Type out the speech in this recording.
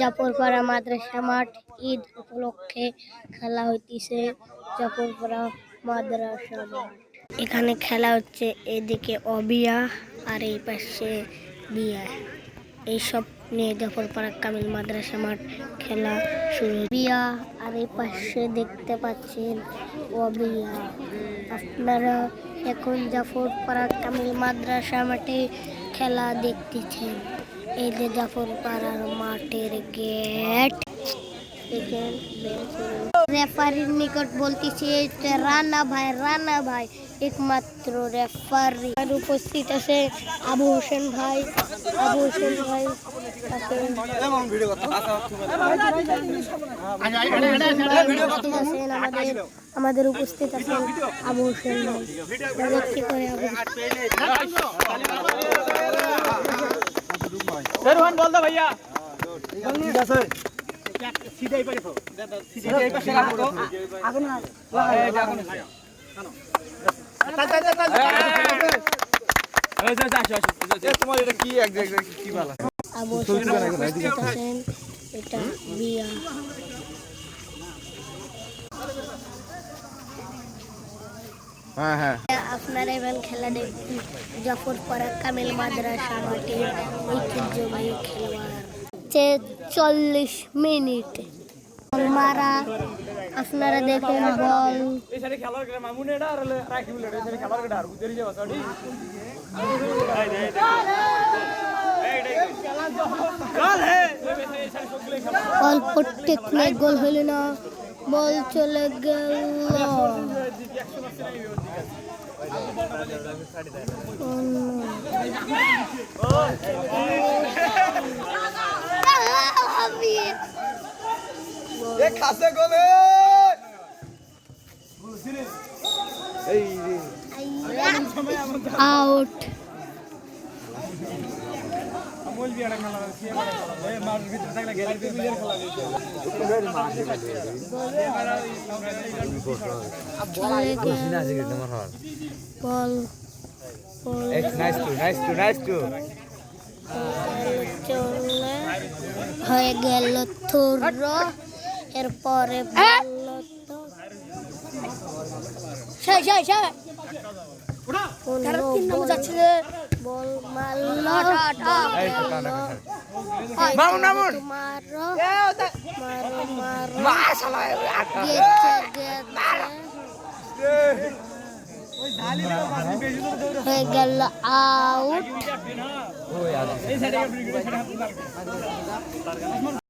জাফরপাড়া মাদ্রাসা মাঠ ঈদ উপলক্ষে খেলা হইতেছে জাফরপাড়া মাদ্রাসা মাঠ। এখানে খেলা হচ্ছে, এদিকে অবিয়া আর এই পাশে বিয়া। এইসব নিয়ে জাফরপাড়া কামিল মাদ্রাসা মাঠ খেলা শুরু। বিয়া আর এই পাশে দেখতে পাচ্ছেন অবিয়া। আপনারা এখন জাফরপাড়া কামিল মাদ্রাসা মাঠে খেলা দেখতেছেন। এই যে জাফরপাড়ার মাঠের গেট। রেফারির নিকট বলতেছে রানা ভাই একমাত্র রেফারি। আর উপস্থিত আছে আবু হোসেন ভাই। আমাদের উপস্থিত আছেন আবু হোসেন ভাই। কি করে বল দা ভাইয়া ঠিক আছে। সিধাই পারে তো সিধাই পাশে রাখো আগুন না আগুন তোমার এটা কি এক্সাক্টলি কি বলা এটা বিয়া। হ্যাঁ আপনারা এবার খেলা দেখুন জাফরপাড়া কামিল মাদ্রাসা মাঠে ঐতিহ্যবাহী খেলোয়াড় 40 মিনিট মারা। আপনারা দেখুন বল অল্প টেকনিক গোল হইল না, বল চলে গেল। আউট। হয়ে গেল থুর। এরপরে বল হয়ে গেল আউট।